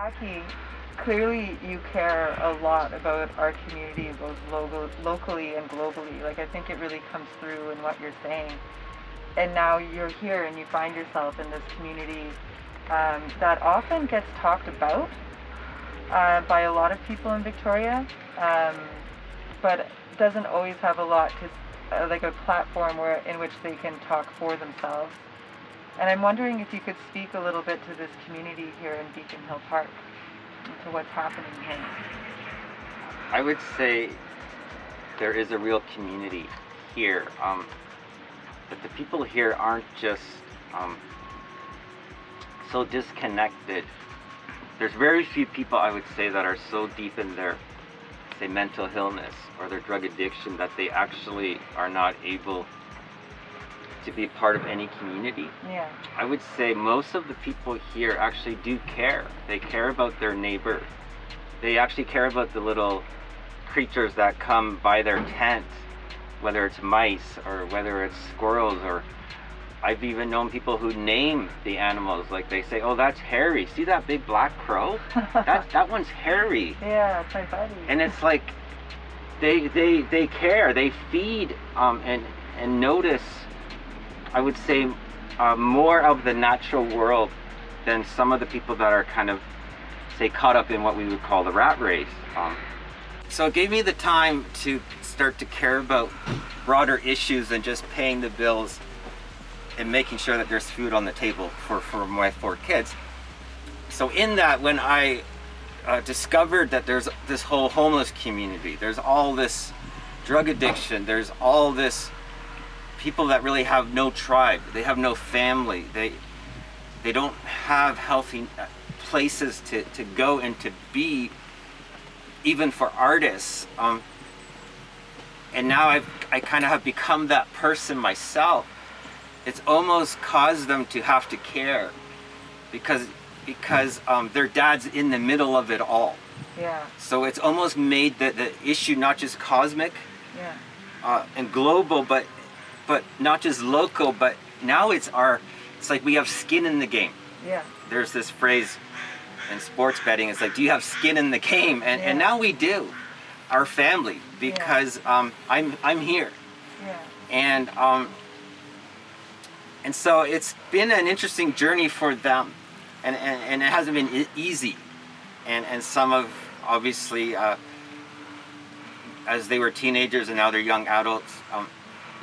Aki, clearly you care a lot about our community, both locally and globally. Like, I think it really comes through in what you're saying. And now you're here and you find yourself in this community that often gets talked about by a lot of people in Victoria, but doesn't always have a lot to, like a platform in which they can talk for themselves. And I'm wondering if you could speak a little bit to this community here in Beacon Hill Park, and to what's happening here. I would say there is a real community here, but the people here aren't just so disconnected. There's very few people, I would say, that are so deep in their, say, mental illness or their drug addiction that they actually are not able to be part of any community. Yeah. I would say most of the people here actually do care. They care about their neighbor. They actually care about the little creatures that come by their tent, whether it's mice or whether it's squirrels, or I've even known people who name the animals. Like they say, oh, that's Harry. See that big black crow? that one's Harry. Yeah, it's my buddy. And it's like they care. They feed and notice, I would say, more of the natural world than some of the people that are kind of, say, caught up in what we would call the rat race. So it gave me the time to start to care about broader issues than just paying the bills and making sure that there's food on the table for my 4 kids. So in that, when I discovered that there's this whole homeless community, there's all this drug addiction, there's all this people that really have no tribe, they have no family, they don't have healthy places to go and to be, even for artists. And now I kind of have become that person myself. It's almost caused them to have to care because their dad's in the middle of it all. Yeah. So it's almost made the issue not just cosmic, yeah, and global, but not just local, but now it's like we have skin in the game. Yeah. There's this phrase in sports betting, it's like, do you have skin in the game? And now we do, our family, because I'm here. Yeah. And so it's been an interesting journey for them, and it hasn't been easy. And some of, obviously, as they were teenagers and now they're young adults,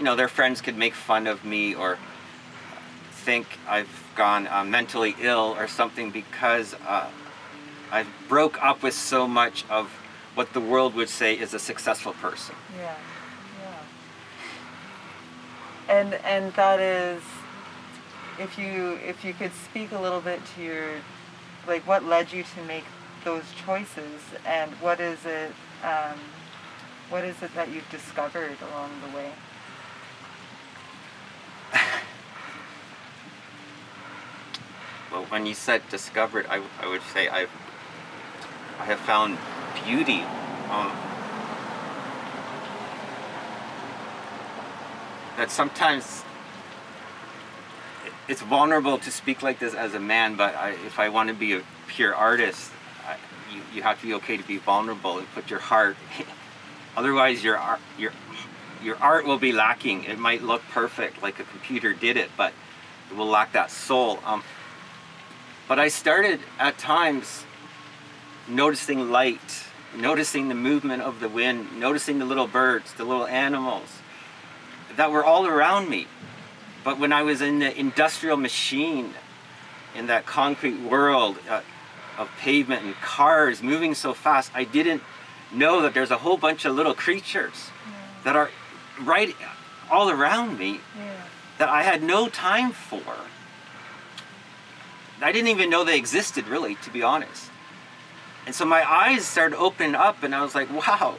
their friends could make fun of me or think I've gone mentally ill or something because I broke up with so much of what the world would say is a successful person. Yeah, yeah. And that is, if you could speak a little bit to your, like, what led you to make those choices, and what is it that you've discovered along the way? Well, when you said discovered, I would say I have found beauty. That sometimes it's vulnerable to speak like this as a man, but if I want to be a pure artist, you have to be okay to be vulnerable and put your heart. Otherwise, your art will be lacking. It might look perfect, like a computer did it, but it will lack that soul. But I started at times noticing light, noticing the movement of the wind, noticing the little birds, the little animals that were all around me. But when I was in the industrial machine, in that concrete world of pavement and cars moving so fast, I didn't know that there's a whole bunch of little creatures that are right all around me that I had no time for. I didn't even know they existed, really, to be honest. And so my eyes started opening up, and I was like, wow,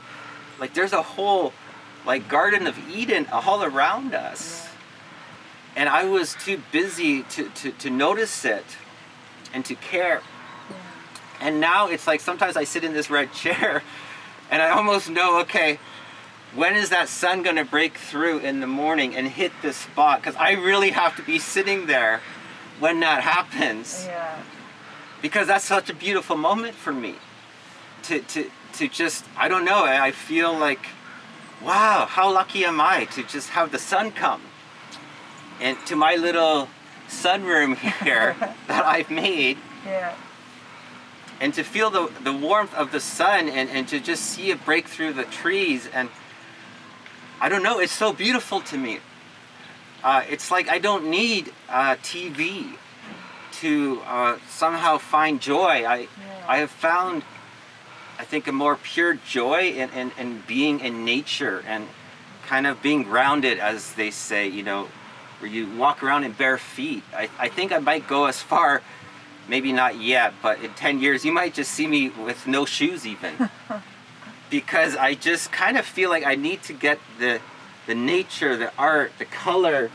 like there's a whole, like, Garden of Eden all around us. And I was too busy to notice it and to care. And now it's like sometimes I sit in this red chair and I almost know, okay, when is that sun going to break through in the morning and hit this spot? Because I really have to be sitting there when that happens. Yeah. because that's such a beautiful moment for me to just, I don't know, I feel like, wow, how lucky am I to just have the sun come and to my little sunroom here that I've made. Yeah. And to feel the warmth of the sun and to just see it break through the trees. And I don't know, it's so beautiful to me. It's like I don't need TV to somehow find joy. I have found, I think, a more pure joy in being in nature and kind of being grounded, as they say, you know, where you walk around in bare feet. I think I might go as far, maybe not yet, but in 10 years you might just see me with no shoes even. Because I just kind of feel like I need to get the nature, the art, the color,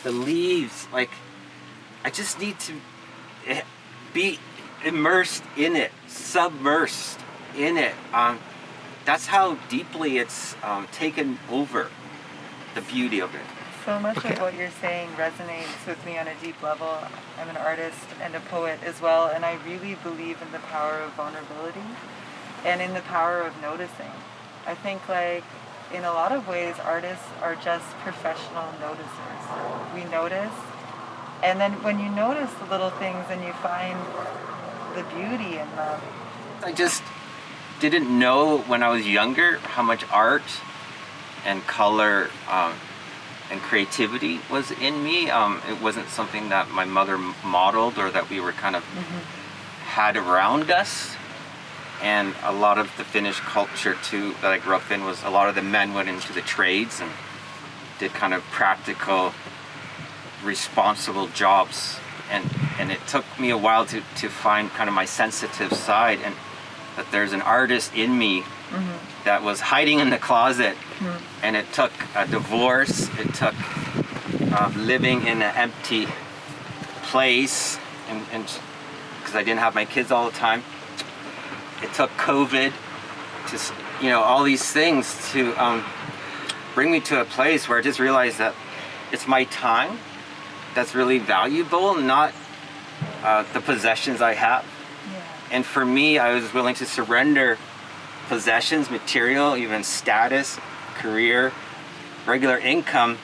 the leaves, like I just need to be immersed in it, submersed in it. That's how deeply it's taken over, the beauty of it. So much of what you're saying resonates with me on a deep level. I'm an artist and a poet as well, and I really believe in the power of vulnerability and in the power of noticing. I think, like, in a lot of ways, artists are just professional noticers. We notice, and then when you notice the little things and you find the beauty in them. I just didn't know when I was younger how much art and color and creativity was in me. It wasn't something that my mother modeled or that we were kind of had around us. And a lot of the Finnish culture too that I grew up in was a lot of the men went into the trades and did kind of practical, responsible jobs. And it took me a while to find kind of my sensitive side, and that there's an artist in me that was hiding in the closet. And it took a divorce, it took living in an empty place, and because I didn't have my kids all the time. It took COVID to, you know, all these things to bring me to a place where I just realized that it's my time that's really valuable, not the possessions I have. Yeah. And for me, I was willing to surrender possessions, material, even status, career, regular income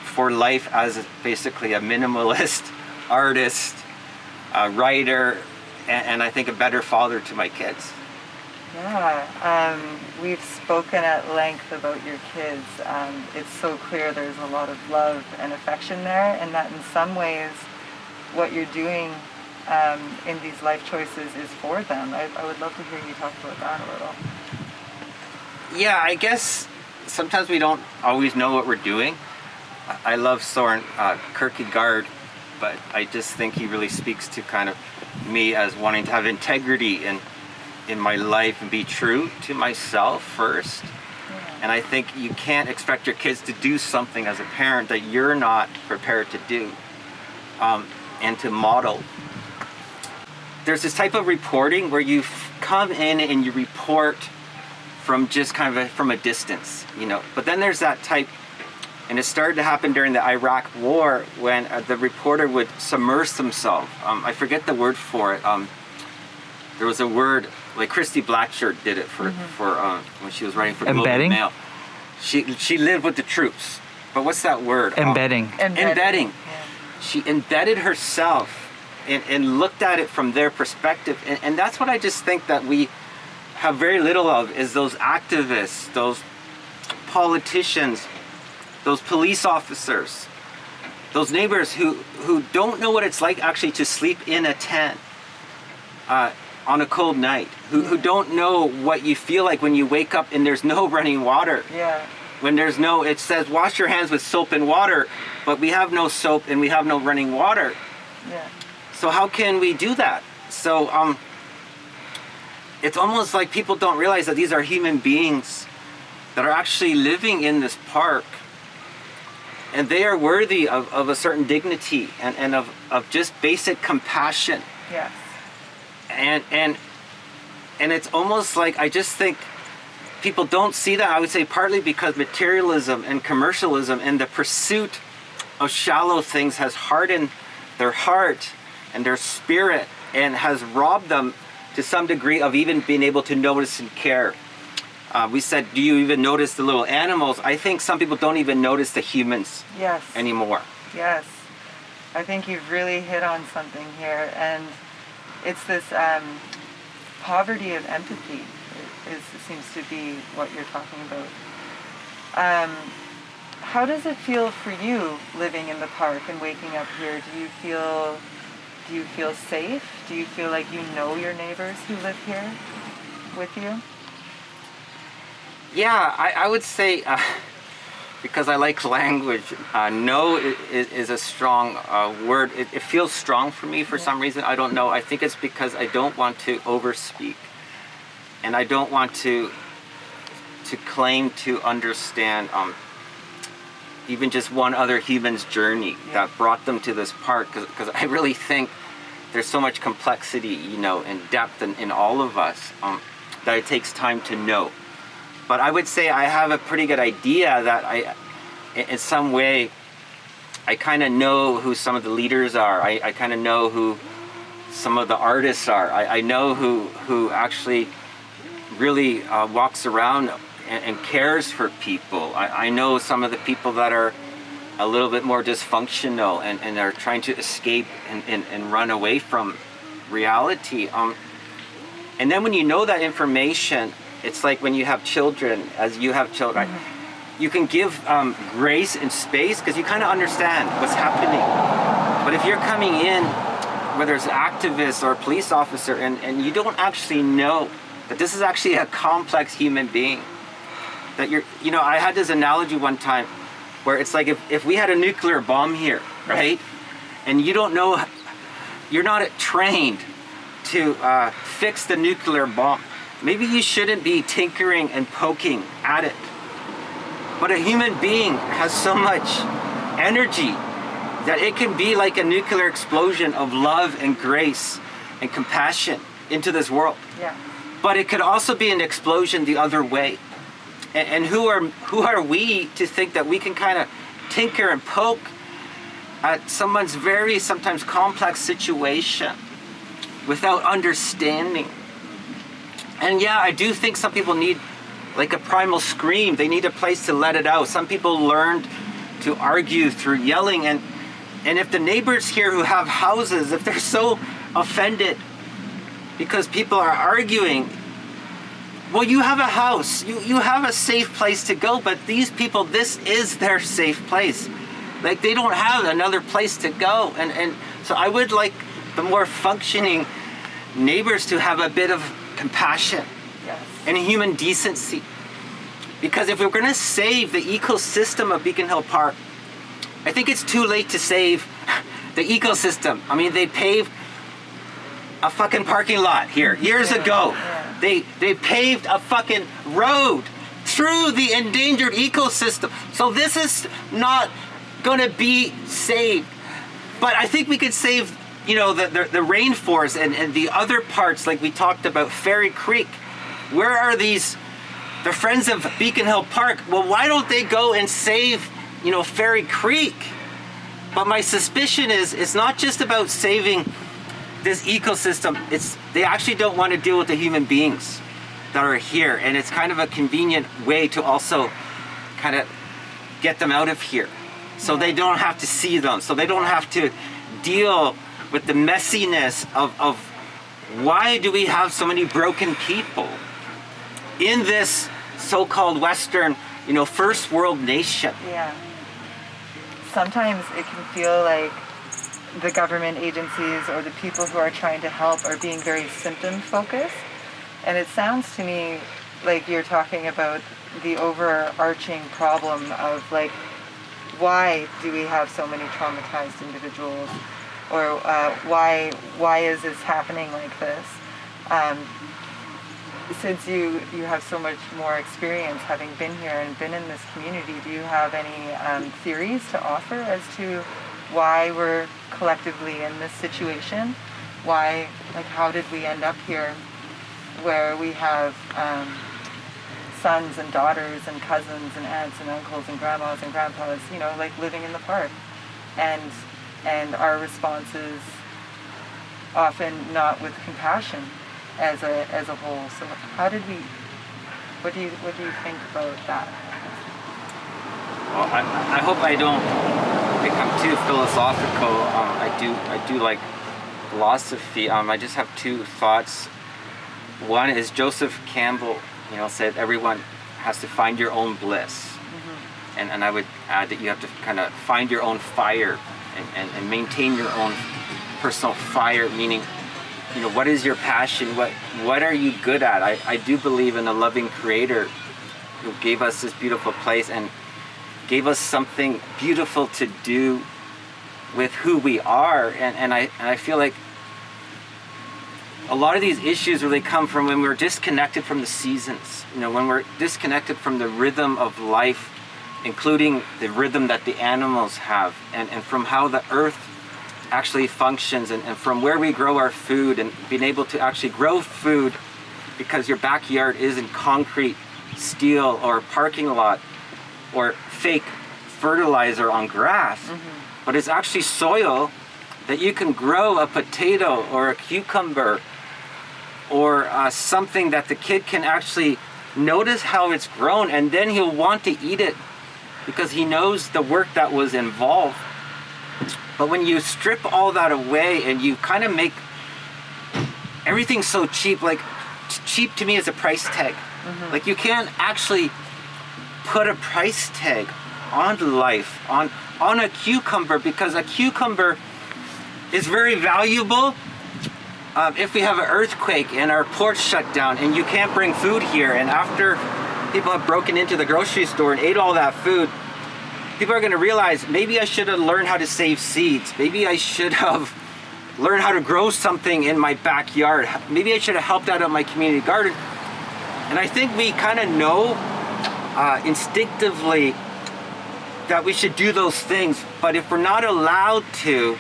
for life as basically a minimalist artist, a writer, and I think a better father to my kids. Yeah, we've spoken at length about your kids. It's so clear there's a lot of love and affection there, and that in some ways what you're doing in these life choices is for them. I would love to hear you talk about that a little. Yeah, I guess sometimes we don't always know what we're doing. I love Soren Kierkegaard, but I just think he really speaks to kind of me as wanting to have integrity in my life and be true to myself first. Yeah. And I think you can't expect your kids to do something as a parent that you're not prepared to do and to model. There's this type of reporting where you come in and you report from just kind of from a distance, you know. But then there's that type, and it started to happen during the Iraq War when the reporter would submerge themselves. I forget the word for it. There was a word, like Christy Blatchard did it for when she was writing for Globe and Embedding? Mail. She lived with the troops. But what's that word? Embedding. Embedding. Yeah. She embedded herself and looked at it from their perspective. And that's what I just think that we have very little of, is those activists, those politicians, those police officers, those neighbors who don't know what it's like actually to sleep in a tent on a cold night, who don't know what you feel like when you wake up and there's no running water. Yeah. When there's no, it says wash your hands with soap and water, but we have no soap and we have no running water. Yeah. So how can we do that? So it's almost like people don't realize that these are human beings that are actually living in this park, and they are worthy of a certain dignity and of just basic compassion. Yes. And it's almost like, I just think people don't see that. I would say partly because materialism and commercialism and the pursuit of shallow things has hardened their heart and their spirit, and has robbed them to some degree of even being able to notice and care. We said, do you even notice the little animals? I think some people don't even notice the humans Yes. anymore. Yes. I think you've really hit on something here, and it's this poverty of empathy seems to be what you're talking about. How does it feel for you living in the park and waking up here? Do you feel safe? Do you feel like you know your neighbors who live here with you? Yeah, I would say, because I like language, no is a strong word. It feels strong for me for some reason. I don't know. I think it's because I don't want to overspeak. And I don't want to claim to understand even just one other human's journey that brought them to this park. Because I really think there's so much complexity, and depth in all of us that it takes time to know. But I would say I have a pretty good idea that in some way, I kind of know who some of the leaders are. I kind of know who some of the artists are. I know who actually really walks around and cares for people. I know some of the people that are a little bit more dysfunctional and are trying to escape and run away from reality. And then when you know that information, it's like when you have children, as you have children, you can give grace and space because you kind of understand what's happening. But if you're coming in, whether it's an activist or a police officer, and you don't actually know that this is actually a complex human being, that I had this analogy one time where it's like if we had a nuclear bomb here, right? And you don't know, you're not trained to fix the nuclear bomb. Maybe you shouldn't be tinkering and poking at it. But a human being has so much energy that it can be like a nuclear explosion of love and grace and compassion into this world. Yeah. But it could also be an explosion the other way. And who are we to think that we can kind of tinker and poke at someone's very sometimes complex situation without understanding? And yeah, I do think some people need like a primal scream. They need a place to let it out. Some people learned to argue through yelling, and if the neighbors here who have houses, if they're so offended because people are arguing, well, you have a house, you have a safe place to go, but these people, this is their safe place. Like, they don't have another place to go. And so I would like the more functioning neighbors to have a bit of compassion and human decency. Because if we're going to save the ecosystem of Beacon Hill Park, I think it's too late to save the ecosystem. I mean, they paved a fucking parking lot here years ago. They paved a fucking road through the endangered ecosystem. So this is not going to be saved. But I think we could save, the rainforest and the other parts, like we talked about Fairy Creek. Where are the friends of Beacon Hill Park? Well, why don't they go and save, Fairy Creek? But my suspicion is it's not just about saving this ecosystem. They actually don't want to deal with the human beings that are here, and it's kind of a convenient way to also kind of get them out of here, so they don't have to see them, so they don't have to deal with the messiness of why do we have so many broken people in this so-called Western, first world nation. Yeah. Sometimes it can feel like the government agencies or the people who are trying to help are being very symptom focused. And it sounds to me like you're talking about the overarching problem of like, why do we have so many traumatized individuals? Or why is this happening like this? Since you have so much more experience having been here and been in this community, do you have any theories to offer as to why we're collectively in this situation? How did we end up here where we have sons and daughters and cousins and aunts and uncles and grandmas and grandpas, living in the park, and our responses often not with compassion as a whole. So what do you think about that? Well, I hope I don't become too philosophical. I do like philosophy. I just have two thoughts. One is Joseph Campbell, said everyone has to find your own bliss. And I would add that you have to kind of find your own fire and maintain your own personal fire, meaning, what is your passion? What are you good at? I do believe in a loving creator who gave us this beautiful place and gave us something beautiful to do with who we are. And I feel like a lot of these issues really come from when we're disconnected from the seasons, when we're disconnected from the rhythm of life, including the rhythm that the animals have, and from how the earth actually functions, and from where we grow our food, and being able to actually grow food, because your backyard isn't concrete, steel, or parking lot, or fake fertilizer on grass, but it's actually soil that you can grow a potato or a cucumber or something that the kid can actually notice how it's grown, and then he'll want to eat it because he knows the work that was involved. But when you strip all that away and you kind of make everything so cheap, like cheap to me is a price tag. Like you can't actually put a price tag on life, on a cucumber, because a cucumber is very valuable. If we have an earthquake and our ports shut down and you can't bring food here, and after people have broken into the grocery store and ate all that food, people are going to realize, maybe I should have learned how to save seeds. Maybe I should have learned how to grow something in my backyard. Maybe I should have helped out at my community garden. And I think we kind of know instinctively that we should do those things. But if we're not allowed to,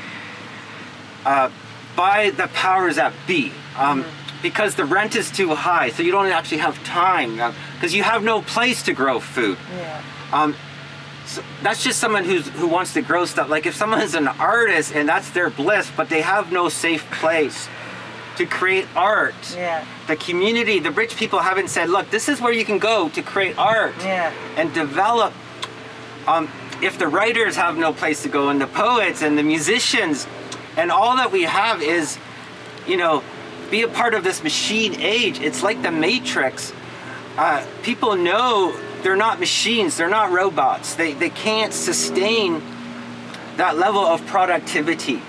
by the powers that be, because the rent is too high, so you don't actually have time, because you have no place to grow food. So that's just someone who wants to grow stuff. Like if someone is an artist and that's their bliss, but they have no safe place to create art. The community, the rich people haven't said, look, this is where you can go to create art and develop. If the writers have no place to go, and the poets and the musicians, and all that we have is, be a part of this machine age. It's like the Matrix. People know they're not machines, they're not robots. They can't sustain that level of productivity.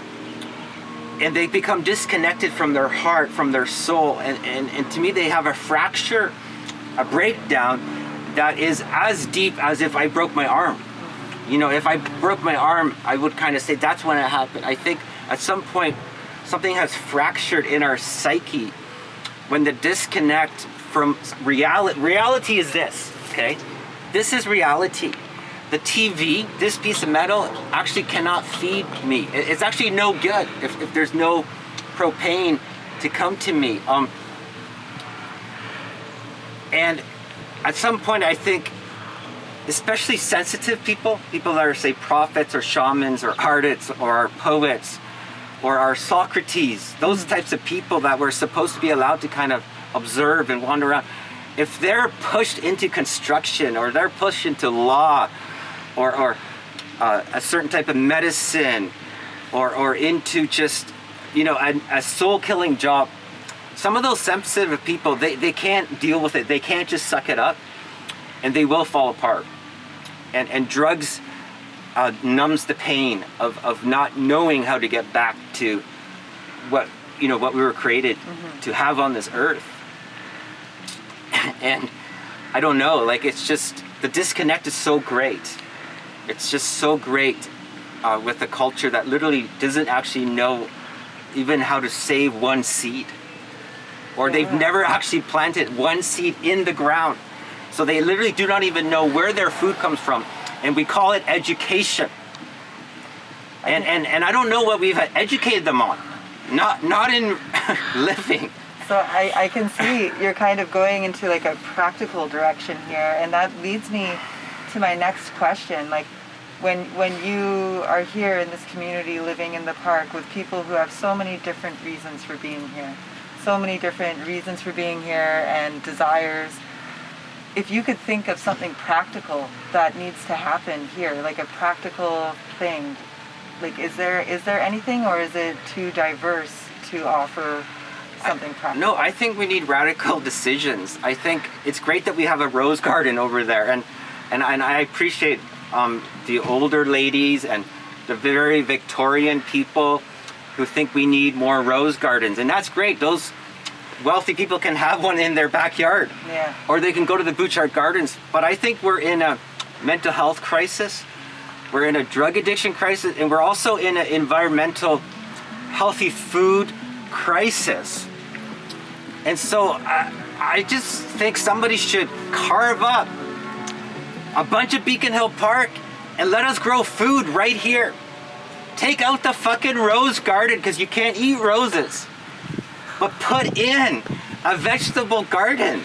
And they become disconnected from their heart, from their soul. And to me, they have a fracture, a breakdown that is as deep as if I broke my arm. If I broke my arm, I would kind of say that's when it happened. I think at some point, something has fractured in our psyche when the disconnect from reality is this, okay? This is reality. The TV, this piece of metal, actually cannot feed me. It's actually no good if there's no propane to come to me. And at some point, I think, especially sensitive people that are, say, prophets or shamans or artists or our poets or our Socrates, those types of people that we're supposed to be allowed to kind of observe and wander around, if they're pushed into construction or they're pushed into law or a certain type of medicine or into just, a soul-killing job, some of those sensitive people, they can't deal with it. They can't just suck it up, and they will fall apart. And drugs numbs the pain of not knowing how to get back to what we were created to have on this earth. And I don't know, like, it's just, the disconnect is so great. It's just so great with a culture that literally doesn't actually know even how to save one seed. Or they've never actually planted one seed in the ground. So they literally do not even know where their food comes from. And we call it education. And I don't know what we've educated them on. Not in living. So I can see you're kind of going into like a practical direction here, and that leads me to my next question. Like, when you are here in this community living in the park with people who have so many different reasons for being here, and desires, if you could think of something practical that needs to happen here, like a practical thing, like is there anything, or is it too diverse to offer something practical? No, I think we need radical decisions. I think it's great that we have a rose garden over there, and I appreciate the older ladies and the very Victorian people who think we need more rose gardens, and that's great. Those wealthy people can have one in their backyard, yeah, or they can go to the Bouchard Gardens. But I think we're in a mental health crisis, we're in a drug addiction crisis, and we're also in an environmental healthy food crisis. And so I just think somebody should carve up a bunch of Beacon Hill Park and let us grow food right here. Take out the fucking rose garden, because you can't eat roses, but put in a vegetable garden.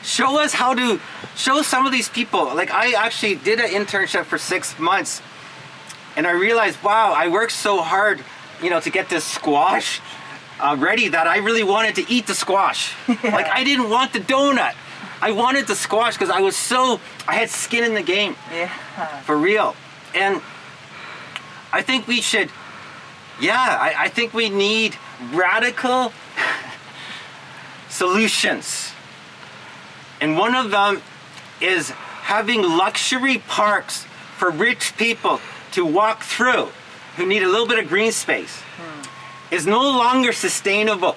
Show us how to, show some of these people. Like, I actually did an internship for 6 months, and I realized, wow, I worked so hard, to get this squash ready, that I really wanted to eat the squash. Yeah. Like, I didn't want the donut. I wanted the squash because I had skin in the game. Yeah. For real. And I think we should, I think we need radical solutions. And one of them is having luxury parks for rich people to walk through who need a little bit of green space. Is no longer sustainable.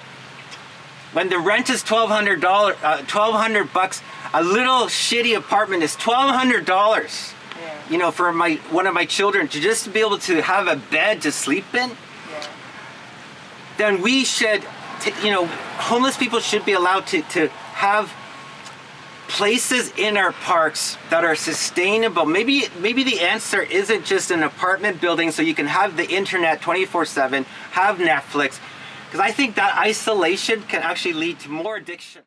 When the rent is $1,200, a little shitty apartment is $1,200. Yeah. For one of my children to just be able to have a bed to sleep in. Yeah. Then we should, homeless people should be allowed to have places in our parks that are sustainable. Maybe the answer isn't just an apartment building so you can have the internet 24/7, have Netflix, because I think that isolation can actually lead to more addiction.